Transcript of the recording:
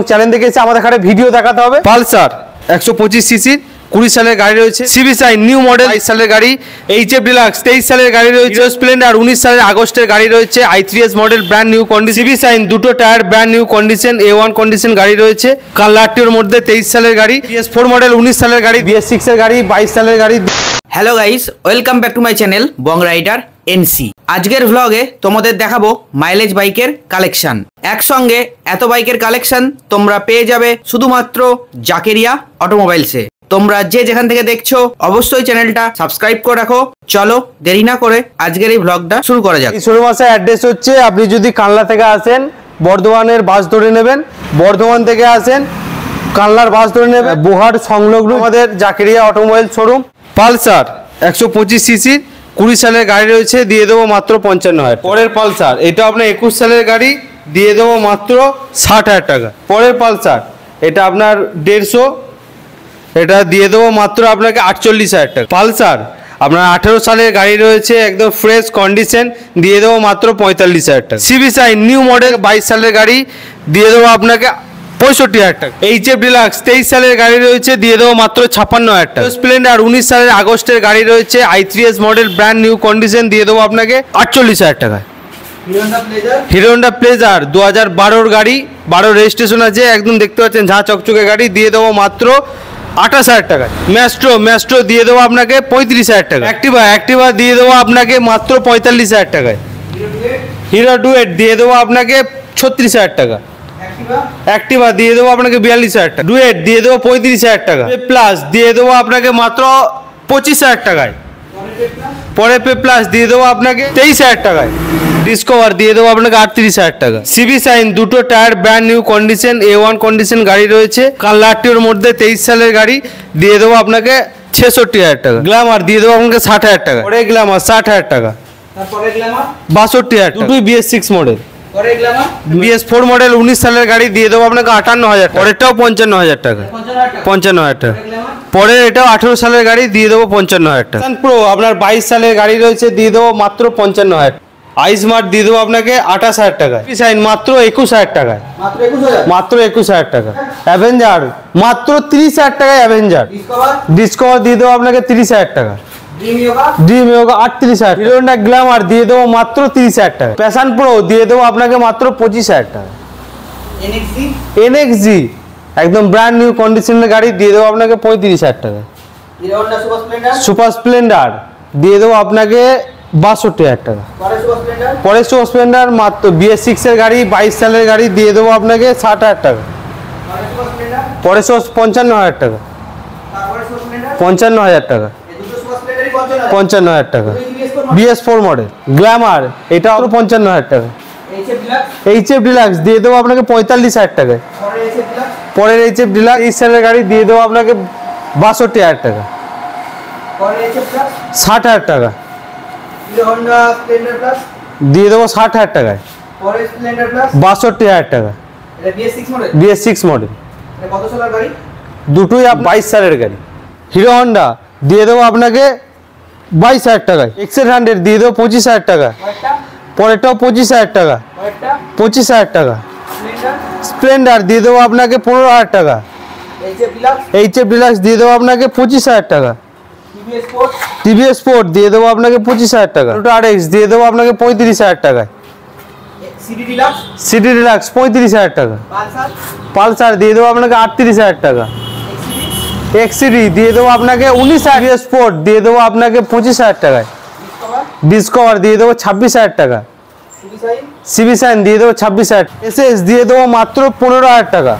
এবং চ্যানেল দেখে এসে আমাদের এখানে ভিডিও দেখাতে হবে। পালসার 125 সিসি 20 সালের গাড়ি রয়েছে, সিবি সাইন নিউ মডেল 22 সালের গাড়ি, এইচএফ ডিলাক্স 23 সালের গাড়ি রয়েছে, হিরো স্প্লেন্ডার 19 সালের আগস্টের গাড়ি রয়েছে, i3s model brand new condition, CB Shine দুটো tyre brand new condition, A1 condition গাড়ি রয়েছে, কালারটির মধ্যে 23 সালের গাড়ি, BS4 মডেল 19 সালের গাড়ি, BS6 এর গাড়ি 22 সালের গাড়ি। Hello guys, welcome back to my channel Bong rider NC. আজকের ভ্লগে তোমাদের দেখাবো মাইলেজ বাইকের কালেকশন। একসঙ্গে এত বাইকের কালেকশন তোমরা পেয়ে যাবে শুধুমাত্র জাকেরিয়া অটোমোবাইলসে। তোমরা যে যেখান থেকে দেখছো অবশ্যই চ্যানেলটা সাবস্ক্রাইব করে রাখো। চলো দেরি না করে আজকের এই ভ্লগটা শুরু করা যাক। এই শোরুম আসার অ্যাড্রেস হচ্ছে, আপনি যদি কানলা থেকে আসেন বর্ধমানের বাস ধরে নেবেন, বর্ধমান থেকে আসেন কানলার বাস ধরে নেবেন, বোহার সংলগ্ন আমাদের Zakaria automobile showroom. Pulsar 125 CC 20 সালের গাড়ি রয়েছে, দিয়ে দেবো মাত্র 55,000। পরের পালসার এটা আপনার 21 সালের গাড়ি, দিয়ে দেবো মাত্র 60,000 টাকা। পরের পালসার এটা আপনার 150, এটা দিয়ে দেবো মাত্র আপনাকে 48,000 টাকা। পালসার আপনার 18 সালের গাড়ি রয়েছে, একদম ফ্রেশ কন্ডিশন, দিয়ে দেবো মাত্র 45,000 টাকা। সিবি সাইন নিউ মডেল 22 সালের গাড়ি, দিয়ে দেবো আপনাকে 65,000 টাকা। এইচএফ ডিলাক্স 23 সালের গাড়ি রয়েছে, দিয়ে দেবো মাত্র 56,000 টাকা। স্প্লেন্ডার 19 সালের আগস্টের গাড়ি রয়েছে, i3s model brand new condition, দিয়ে দেবো আপনাকে 48,000 টাকা। হিরো হন্ডা প্লেজার 2012 গাড়ি, 12 রেজিস্ট্রেশন আছে, একদম দেখতে পাচ্ছেন ঝাঁ চকচকে গাড়ি, দিয়ে দেবো মাত্র 28,000 টাকায়। ম্যাস্ট্রো দিয়ে দেবো আপনাকে 35,000 টাকা। অ্যাক্টিভা দিয়ে দেবো আপনাকে মাত্র 45,000 টাকায়। হিরো ডুয়েট দিয়ে দেবো আপনাকে 36,000 টাকা। অ্যাক্টিভা দিয়ে দেবো আপনাকে 42,000 টাকা। ডুয়েট দিয়ে দেবো 35,000 টাকা। প্লাস দিয়ে দেবো আপনাকে মাত্র 25,000 টাকায়। পরে পে প্লাস দিয়ে দেবো আপনাকে 23,000 টাকায়। ডিসকভার দিয়ে দেবো আপনাকে 38,000 টাকা। সিবি সাইন দুটো tyre brand new condition, A1 condition গাড়ি রয়েছে, কালারটির মধ্যে 23 সালের গাড়ি, দিয়ে দেবো আপনাকে 66,000 টাকা। গ্ল্যামার দিয়ে দেবো আপনাকে 60,000 টাকা। পরে গ্ল্যামার 60,000 টাকা। 62,000 টাকা। দুটোই BS6 মডেল। BS4 মডেল 19 সালের গাড়ি, দিয়ে দেবো আপনাকে 58,000 টাকা। পরেরটাও 55,000 টাকা। 55,000 টাকা। পরে এটাও 18 সালের গাড়ি, দিয়ে দেবো 55,000 টাকা। প্রো আপনার 22 সালের গাড়ি রয়েছে, দিয়ে দেবো মাত্র 55,000। আইসমার্ট দিয়ে দেবো আপনাকে 28,000 টাকা। সাইন মাত্র 21,000 টাকায়। মাত্র 21,000 টাকা। অ্যাভেঞ্জার মাত্র 30,000 টাকায়। অ্যাভেঞ্জার ডিসকভার দিয়ে দেবো আপনাকে 30,000 টাকা। Dream yoga 38,000। Hero Honda Glamour দিয়ে দেবো মাত্র 30,000 টাকা। প্যাশন প্রো দিয়ে দেবো আপনাকে মাত্র 25,000 টাকা। NXG একদম ব্র্যান্ড নিউ কন্ডিশনের গাড়ি, দিয়ে দেবো আপনাকে 35,000 টাকা। সুপার স্প্লেন্ডার দিয়ে দেবো আপনাকে 62,000 টাকা। পরে সুপার স্প্লেন্ডার মাত্র BS6 এর গাড়ি, 22 সালের গাড়ি, দিয়ে দেবো আপনাকে 60,000 টাকা। পরে 55,000 টাকা। 55,000 টাকা। 55,000 টাকা। BS4 মডেল গ্ল্যামার এটা 55,000 টাকা। এইচএফ ডিলাক্স দিয়ে দেবো আপনাকে 45,000 টাকায়। পরের এইচএফ ডিলাক্স 23 সালের গাড়ি, দিয়ে দেবো আপনাকে 62,000 টাকা। 60,000 টাকা। দিয়ে দেবো 60,000 টাকায়। 62,000 টাকা। BS6 মডেল দুটোই 22 সালের গাড়ি। হিরো হন্ডা দিয়ে দেবো আপনাকে 22,000 টাকায়। XL100 দিয়ে দেবো 25,000 টাকা। পরেরটাও 25,000 টাকা। 25,000 টাকা। স্প্লেন্ডার দিয়ে দেবো আপনাকে 15,000 টাকা। এইচএফ ডিলাক্স দিয়ে দেবো আপনাকে 25,000 টাকা। TVS Sport দিয়ে দেবো আপনাকে 25,000 টাকা। RX দিয়ে দেবো আপনাকে 35,000 টাকায়। সিটি ডিলাক্স 35,000 টাকা। পালসার দিয়ে দেবো আপনাকে 38,000 টাকা। XCD দিয়ে দেবো আপনাকে 19,000। স্পোর্ট দিয়ে দেবো আপনাকে 25,000 টাকায়। ডিসকভার দিয়ে দেবো 26,000 টাকা। সিবি সাইন দিয়ে দেবো 26,000। SS দিয়ে দেবো মাত্র 15,000 টাকা।